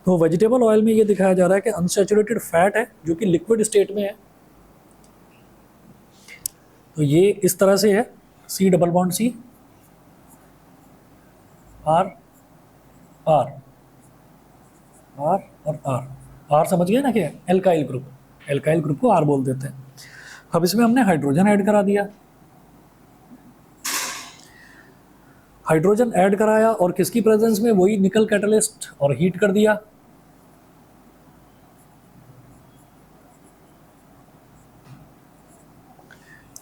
तो वेजिटेबल ऑयल में ये दिखाया जा रहा है कि अनसैचुरेटेड फैट है जो कि लिक्विड स्टेट में है। तो ये इस तरह से है, C double bond C, R R R और R, R समझ गए ना कि एल्काइल ग्रुप, एल्काइल ग्रुप को R बोल देते हैं। अब इसमें हमने हाइड्रोजन ऐड करा दिया, हाइड्रोजन ऐड कराया और किसकी प्रेजेंस में, वही निकल कैटलिस्ट, और हीट कर दिया।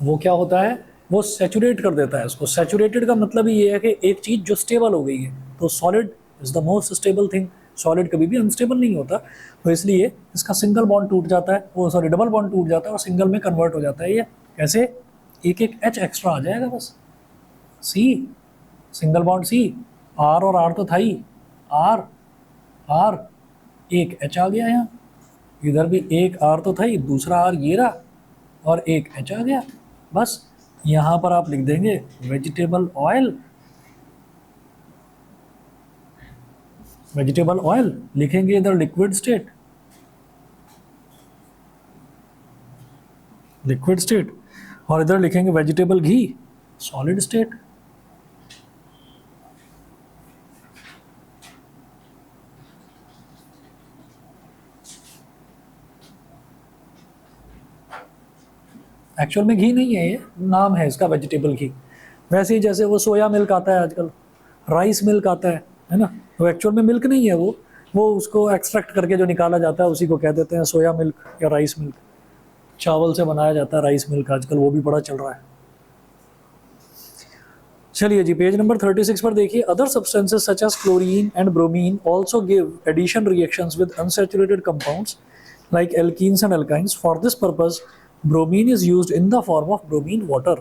वो क्या होता है, वो सैचुरेट कर देता है उसको। सैचुरेटेड का मतलब ही ये है कि एक चीज़ जो स्टेबल हो गई है, तो solid is the most stable thing, solid कभी भी अनस्टेबल नहीं होता। तो इसलिए इसका सिंगल बॉन्ड टूट जाता है, वो सॉरी डबल बॉन्ड टूट जाता है और सिंगल में कन्वर्ट हो जाता है। ये कैसे, एक एक H एक्स्ट्रा आ जाएगा बस। C, single bond C, R और R तो था ही, R R, एक H आ गया यहाँ, इधर भी एक R तो था ही, दूसरा R ये रहा, और एक H आ गया। बस यहाँ पर आप लिख देंगे वेजिटेबल ऑयल, वेजिटेबल ऑयल लिखेंगे इधर लिक्विड स्टेट, लिक्विड स्टेट, और इधर लिखेंगे वेजिटेबल घी, सॉलिड स्टेट। एक्चुअल में घी नहीं है, ये नाम है इसका वेजिटेबल घी। वैसे ही जैसे वो सोया मिल्क आता है आजकल, राइस मिल्क आता है ना, तो एक्चुअल में मिल्क नहीं है वो उसको एक्सट्रैक्ट करके जो निकाला जाता है उसी को कह देते हैं सोया मिल्क या राइस मिल्क। चावल से बनाया जाता है राइस मिल्क आजकल, वो भी बड़ा चल रहा है। चलिए जी, पेज नंबर 36 पर देखिए, other substances such as chlorine and bromine also give addition reactions with unsaturated compounds like alkenes and alkynes. For this purpose, bromine is used in the form of bromine water.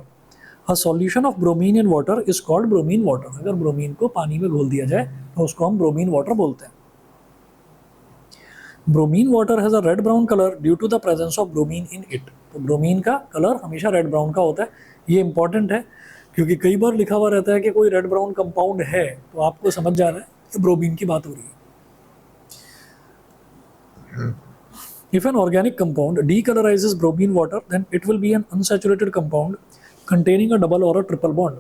A solution of bromine in water is called bromine water. अगर bromine को पानी में घोल दिया जाए तो उसको हम ब्रोमीन वाटर बोलते हैं। Bromine water has a red brown colour due to the presence of bromine in it. तो ब्रोमीन का कलर हमेशा रेड ब्राउन का होता है। ये इंपॉर्टेंट है क्योंकि कई बार लिखा हुआ रहता है कि कोई रेड ब्राउन कंपाउंड है, तो आपको समझ जा रहा है कि ब्रोमीन की बात हो रही है। If an organic compound decolorizes bromine water, then it will be an unsaturated compound containing a double or a triple bond.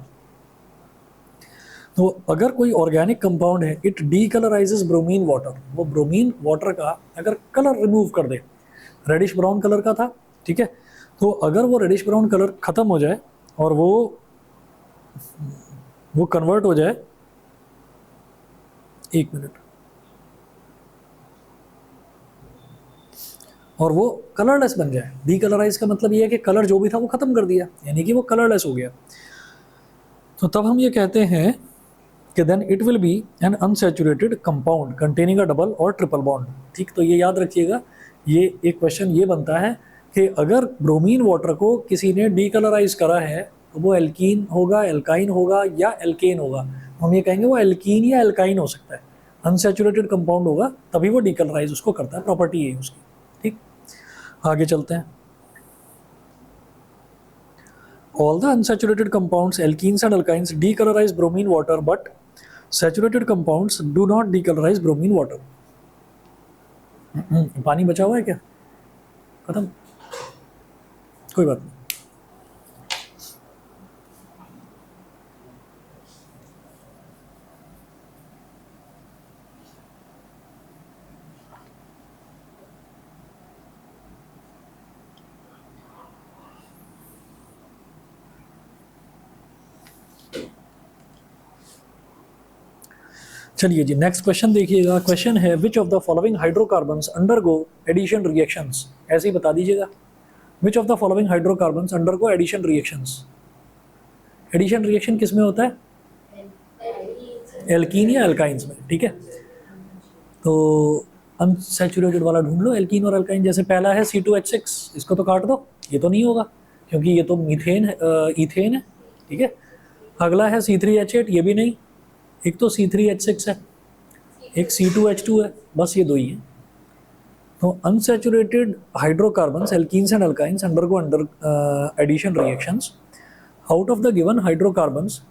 तो अगर कोई ऑर्गेनिक कंपाउंड है, इट डीकलराइजेस ब्रोमीन वाटर, वो ब्रोमीन वाटर का अगर कलर रिमूव कर दे, रेडिश ब्राउन कलर का था, ठीक है, तो अगर वो रेडिश ब्राउन कलर खत्म हो जाए और वो कन्वर्ट हो जाए, एक मिनट, और वो कलरलेस बन जाए। डीकलराइज का मतलब ये है कि कलर जो भी था वो खत्म कर दिया, यानी कि वो कलरलेस हो गया, तो तब हम ये कहते हैं कि then it will be an unsaturated compound containing a double or triple bond. ठीक, तो ये याद रखिएगा, ये एक क्वेश्चन ये बनता है कि अगर ब्रोमीन वाटर को किसी ने डीकलराइज करा है तो वो एल्कीन होगा, एल्काइन होगा या एल्केन होगा। हम ये कहेंगे वो एल्कीन या एल्काइन हो सकता है, अनसैचुरेटेड कंपाउंड होगा तभी वो डीकलराइज उसको करता है, प्रॉपर्टी है उसकी। ठीक, आगे चलते हैं। All the unsaturated compounds, alkenes and alkynes, decolorize bromine water, but saturated compounds do not decolorize bromine water. पानी बचा हुआ है क्या? खत्म, कोई बात नहीं। चलिए जी, नेक्स्ट क्वेश्चन देखिएगा। क्वेश्चन है which of the following hydrocarbons undergo addition reactions. ऐसे ही बता दीजिएगा, which of the following hydrocarbons undergo addition reactions. Addition reaction किस में होता है? एल्कीन या एल्काइंस में। ठीक है, तो अनसैचुरेटेड वाला ढूंढ लो, एल्कीन और एल्काइन। जैसे पहला है C2H6, इसको तो काट दो, ये तो नहीं होगा क्योंकि ये तो मीथेन है, ईथेन है। ठीक है, अगला है C3H8, ये भी नहीं। एक तो C3H6 है, एक C2H2 है, बस ये दो ही हैं। तो unsaturated hydrocarbons, alkenes and alkynes undergo addition reactions. Out of the given hydrocarbons,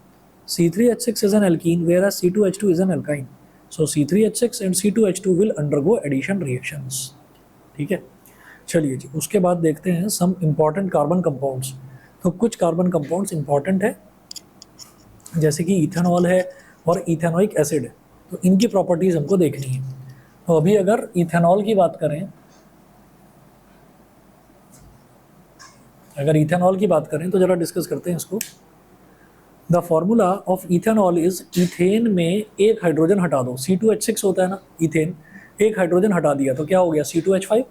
C3H6 is an alkene whereas C2H2 is an alkyne. So C3H6 and C2H2 will undergo addition reactions. ठीक है, चलिए जी, उसके बाद देखते हैं some important carbon compounds। तो कुछ carbon compounds important है, जैसे कि इथेनॉल है और इथेनोइक एसिड है, तो इनकी प्रॉपर्टीज़ हमको देखनी है। तो अभी अगर इथेनॉल की बात करें, अगर इथेनॉल की बात करें तो जरा डिस्कस करते हैं इसको। The formula of ethanol is, ethane में एक हाइड्रोजन हटा दो, C2H6 होता है ना इथेन, एक हाइड्रोजन हटा दिया तो क्या हो गया C2H5,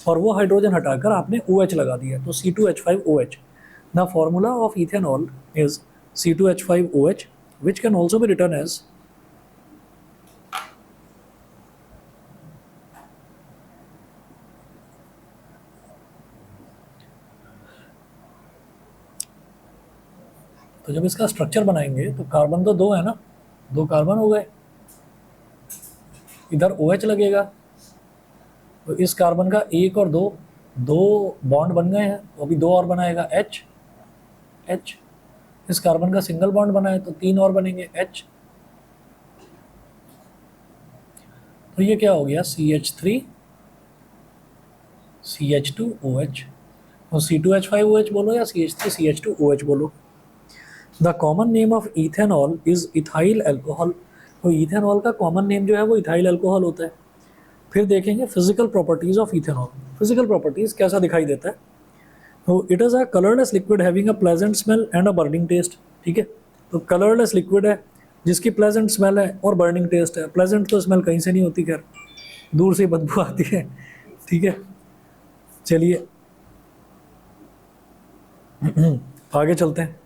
और वो हाइड्रोजन हटाकर आपने OH लगा दिया तो C2H5OH। The formula of ethanol is C2H5OH which can also be written as तो जब इसका स्ट्रक्चर बनाएंगे तो कार्बन तो दो है ना, दो कार्बन हो गए, इधर OH लगेगा, तो इस कार्बन का एक और दो, दो बॉन्ड बन गए हैं, तो अभी दो और बनाएगा H। इस कार्बन का सिंगल बॉन्ड बना है तो तीन और बनेंगे H। तो ये क्या हो गया CH3 CH2OH। और C2H5OH बोलो या CH3CH2OH बोलो। The common name of ethanol is ethyl alcohol. तो इथेनॉल का कॉमन नेम जो है वो इथाइल अल्कोहल होता है। फिर देखेंगे physical properties of ethanol. Physical properties कैसा दिखाई देता है, तो it is a colourless liquid having a pleasant smell and a burning taste. ठीक है, तो कलरलेस लिक्विड है जिसकी प्लेजेंट स्मेल है और बर्निंग टेस्ट है। प्लेजेंट तो स्मेल कहीं से नहीं होती, खैर दूर से बदबू आती है। ठीक है, चलिए आगे चलते हैं।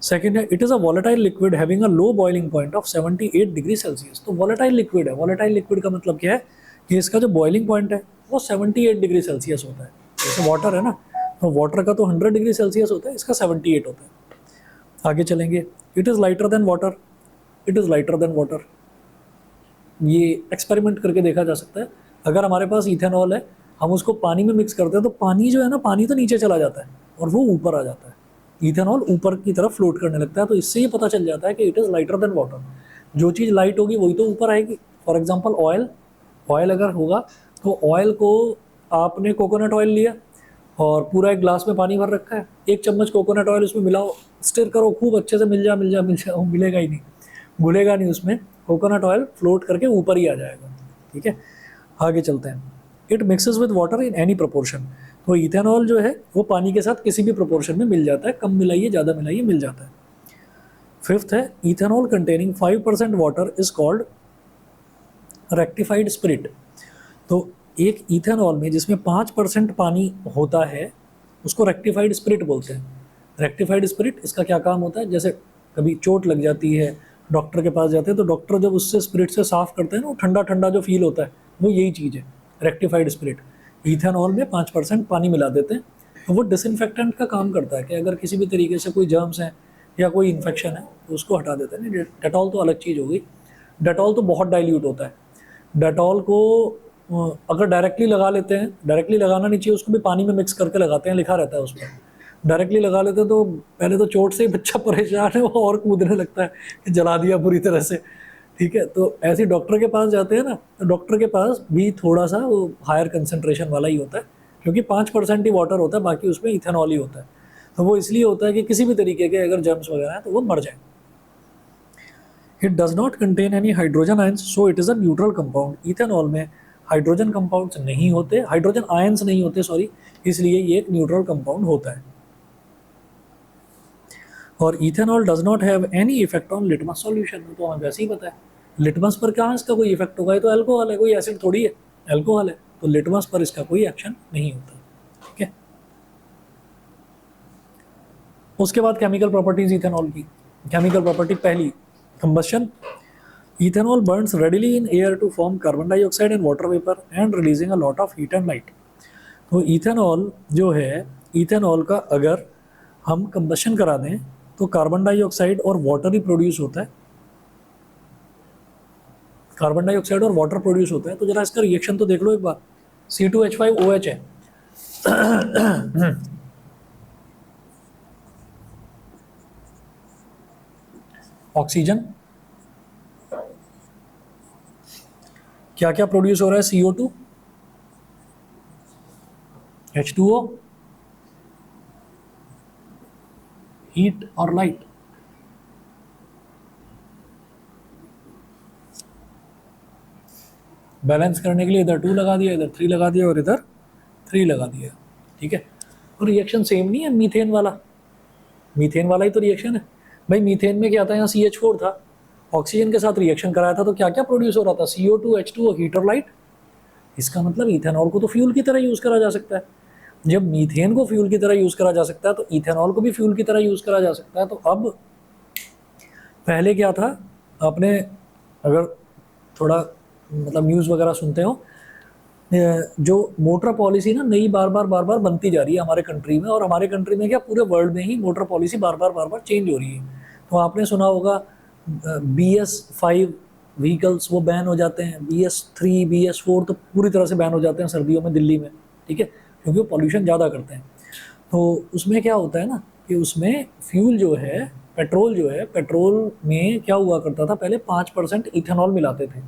सेकेंड है, it is a volatile liquid having a low boiling point of 78 degree Celsius. तो वॉलेटाइल लिक्विड है, वॉलेटाइल लिक्विड का मतलब क्या है कि इसका जो बॉइलिंग पॉइंट है वो 78 डिग्री सेल्सियस होता है। जैसे वाटर है ना, तो वाटर का तो 100 डिग्री सेल्सियस होता है, इसका 78 होता है। आगे चलेंगे, it is lighter than water. It is lighter than water, ये एक्सपेरिमेंट करके देखा जा सकता है। अगर हमारे पास इथेनॉल है, हम उसको पानी में मिक्स करते हैं तो पानी जो है ना, पानी तो नीचे चला जाता है और वो ऊपर आ जाता है। इथेनॉल ऊपर की तरफ फ्लोट करने लगता है। तो इससे ये पता चल जाता है कि it is lighter than water. जो चीज़ लाइट होगी वही तो ऊपर आएगी। फॉर एग्जाम्पल ऑयल, ऑयल अगर होगा तो ऑयल को आपने कोकोनट ऑयल लिया और पूरा एक ग्लास में पानी भर रखा है, 1 चम्मच कोकोनट ऑयल उसमें मिलाओ, स्टिर करो खूब अच्छे से, मिल जा वो मिलेगा ही नहीं, घुलेगा नहीं उसमें, कोकोनट ऑयल फ्लोट करके ऊपर ही आ जाएगा। ठीक है, आगे चलते हैं। It mixes with water in any proportion. तो इथेनॉल जो है वो पानी के साथ किसी भी प्रोपोर्शन में मिल जाता है, कम मिलाइए ज़्यादा मिलाइए मिल जाता है। फिफ्थ है, ethanol containing 5% water is called rectified spirit. तो एक इथेनॉल में जिसमें 5% पानी होता है उसको रेक्टिफाइड स्पिरिट बोलते हैं। रेक्टिफाइड स्पिरिट, इसका क्या काम होता है, जैसे कभी चोट लग जाती है, डॉक्टर के पास जाते हैं तो डॉक्टर जब उससे स्पिरिट से साफ करते हैं ना, वो ठंडा ठंडा जो फील होता है, वो यही चीज़ है रेक्टिफाइड स्पिरिट। इथेनॉल में 5% पानी मिला देते हैं तो वो डिसइंफेक्टेंट का काम करता है कि अगर किसी भी तरीके से कोई जर्म्स हैं या कोई इन्फेक्शन है तो उसको हटा देता है। नहीं, डेटॉल तो अलग चीज़ हो गई। डेटॉल तो बहुत डाइल्यूट होता है। डेटॉल को अगर डायरेक्टली लगा लेते हैं, डायरेक्टली लगाना नहीं चाहिए, उसको भी पानी में मिक्स करके लगाते हैं, लिखा रहता है उस पर। डायरेक्टली लगा लेते हैं तो पहले तो चोट से ही बच्चा परेशान है, वो और कूदने लगता है कि जला दिया पूरी तरह से। ठीक है, तो ऐसे डॉक्टर के पास जाते हैं ना, तो डॉक्टर के पास भी थोड़ा सा वो हायर कंसनट्रेशन वाला ही होता है, क्योंकि 5% ही वाटर होता है, बाकी उसमें इथेनॉल ही होता है। तो वो इसलिए होता है कि किसी भी तरीके के अगर जर्म्स वगैरह हैं तो वो मर जाए। It does not contain any hydrogen ions so it is a neutral compound. Ethanol में हाइड्रोजन कंपाउंड्स नहीं होते, हाइड्रोजन आयंस नहीं होते सॉरी, इसलिए ये एक न्यूट्रल कंपाउंड होता है। और ethanol does not have any effect on litmus solution. तो हमें वैसे ही पता है लिटमस पर क्या इसका कोई इफेक्ट होगा, ये तो अल्कोहल है, कोई एसिड थोड़ी है, अल्कोहल है, तो लिटमस पर इसका कोई एक्शन नहीं होता। ठीक है, उसके बाद केमिकल प्रॉपर्टीज इथेनॉल की। केमिकल प्रॉपर्टी पहली, combustion. Ethanol burns readily in air to form carbon dioxide and water vapour and releasing a lot of heat and light. तो इथेनॉल जो है, इथेनॉल का अगर हम कंबशन करा दें तो कार्बन डाइऑक्साइड और वाटर ही प्रोड्यूस होता है, कार्बन डाइऑक्साइड और वाटर प्रोड्यूस होता है। तो जरा इसका रिएक्शन तो देख लो एक बार। C2H5OH है, ऑक्सीजन, क्या क्या प्रोड्यूस हो रहा है, CO2, H2O, हीट और लाइट। बैलेंस करने के लिए इधर 2 लगा दिया, इधर 3 लगा दिया और इधर 3 लगा दिया। ठीक है, और रिएक्शन सेम नहीं है मीथेन वाला, मीथेन वाला ही तो रिएक्शन है भाई। मीथेन में क्या था, यहाँ CH4 था, ऑक्सीजन के साथ रिएक्शन कराया था तो क्या क्या प्रोड्यूस हो रहा था, CO2, H2O, हीट और लाइट। इसका मतलब इथेनॉल को तो फ्यूल की तरह यूज़ करा जा सकता है। जब मीथेन को फ्यूल की तरह यूज़ करा जा सकता है तो इथेनॉल को भी फ्यूल की तरह यूज़ करा जा सकता है। तो अब पहले क्या था, आपने अगर थोड़ा मतलब न्यूज़ वगैरह सुनते हो, जो मोटर पॉलिसी ना नई बार बार बनती जा रही है हमारे कंट्री में, और हमारे कंट्री में क्या पूरे वर्ल्ड में ही मोटर पॉलिसी बार बार चेंज हो रही है। तो आपने सुना होगा BS5 व्हीकल्स वो बैन हो जाते हैं, BS3 BS4 तो पूरी तरह से बैन हो जाते हैं सर्दियों में दिल्ली में। ठीक है, क्योंकि वो पॉल्यूशन ज़्यादा करते हैं। तो उसमें क्या होता है ना कि उसमें फ्यूल जो है, पेट्रोल जो है, पेट्रोल में क्या हुआ करता था पहले, 5% इथेनॉल मिलाते थे।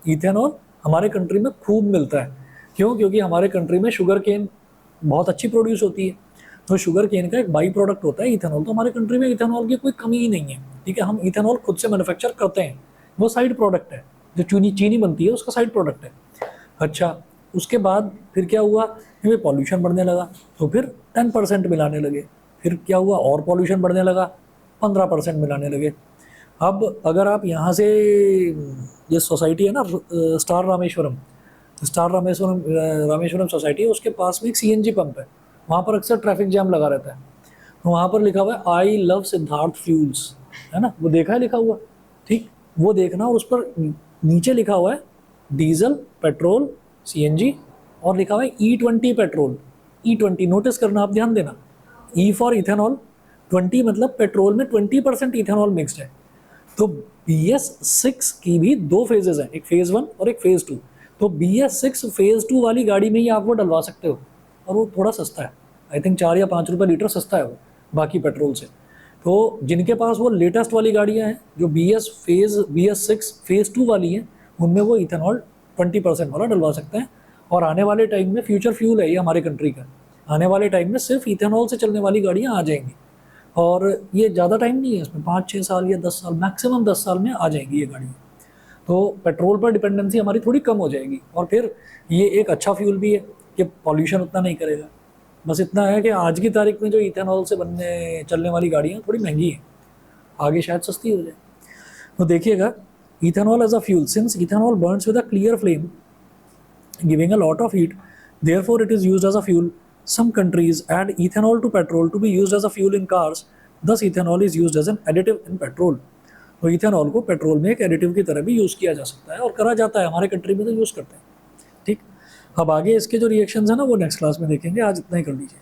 इथेनॉल हमारे कंट्री में खूब मिलता है, क्यों, क्योंकि हमारे कंट्री में शुगर केन बहुत अच्छी प्रोड्यूस होती है। तो शुगर केन का एक बाई प्रोडक्ट होता है इथेनॉल। तो हमारे कंट्री में इथेनॉल की कोई कमी ही नहीं है, ठीक है। हम इथेनॉल खुद से मैन्युफैक्चर करते हैं, वो साइड प्रोडक्ट है, जो चीनी चीनी बनती है उसका साइड प्रोडक्ट है। अच्छा, उसके बाद फिर क्या हुआ, फिर पॉल्यूशन बढ़ने लगा, तो फिर 10% मिलाने लगे। फिर क्या हुआ, और पॉल्यूशन बढ़ने लगा, 15% मिलाने लगे। अब अगर आप यहाँ से, ये सोसाइटी है ना स्टार रामेश्वरम, रामेश्वरम सोसाइटी है, उसके पास में एक सीएनजी पंप है, वहाँ पर अक्सर ट्रैफिक जाम लगा रहता है। तो वहाँ पर लिखा हुआ है आई लव सिद्धार्थ फ्यूल्स, है ना, वो देखा है लिखा हुआ, ठीक, वो देखना। और उस पर नीचे लिखा हुआ है डीजल, पेट्रोल, सीएनजी, और लिखा हुआ है E20 पेट्रोल, E20 नोटिस करना, आप ध्यान देना, E फॉर इथेनॉल, 20 मतलब पेट्रोल में 20% इथेनॉल मिक्स्ड है। तो BS6 की भी दो फेजेस हैं, एक फेज 1 और एक फेज 2। तो BS6 फेज 2 वाली गाड़ी में ही आप वो डलवा सकते हो, और वो थोड़ा सस्ता है, आई थिंक 4 या 5 रुपये लीटर सस्ता है वो बाकी पेट्रोल से। तो जिनके पास वो लेटेस्ट वाली गाड़ियाँ हैं जो BS6 फेज 2 वाली हैं, उनमें वो इथेनॉल 20% वाला डलवा सकते हैं। और आने वाले टाइम में फ्यूचर फ्यूल है ये हमारे कंट्री का, आने वाले टाइम में सिर्फ इथेनॉल से चलने वाली गाड़ियाँ आ जाएंगी। और ये ज़्यादा टाइम नहीं है इसमें, 5-6 साल या 10 साल, मैक्सिमम 10 साल में आ जाएंगी ये गाड़ियाँ। तो पेट्रोल पर डिपेंडेंसी हमारी थोड़ी कम हो जाएगी। और फिर ये एक अच्छा फ्यूल भी है कि पॉल्यूशन उतना नहीं करेगा। बस इतना है कि आज की तारीख में जो इथेनॉल से बनने चलने वाली गाड़ियाँ थोड़ी महंगी हैं, आगे शायद सस्ती हो जाए। तो देखिएगा, ethanol as a fuel, since ethanol burns with a clear flame giving a lot of heat, therefore it is used as a fuel. Some countries add ethanol to petrol to be used as a fuel in cars, thus ethanol is used as an additive in petrol. तो ethanol को petrol में एक additive की तरह भी use किया जा सकता है, और करा जाता है, हमारे कंट्री में तो यूज़ करते हैं, ठीक। अब आगे इसके जो रिएक्शंस हैं ना वो नेक्स्ट क्लास में देखेंगे, आज इतना ही कर लीजिए।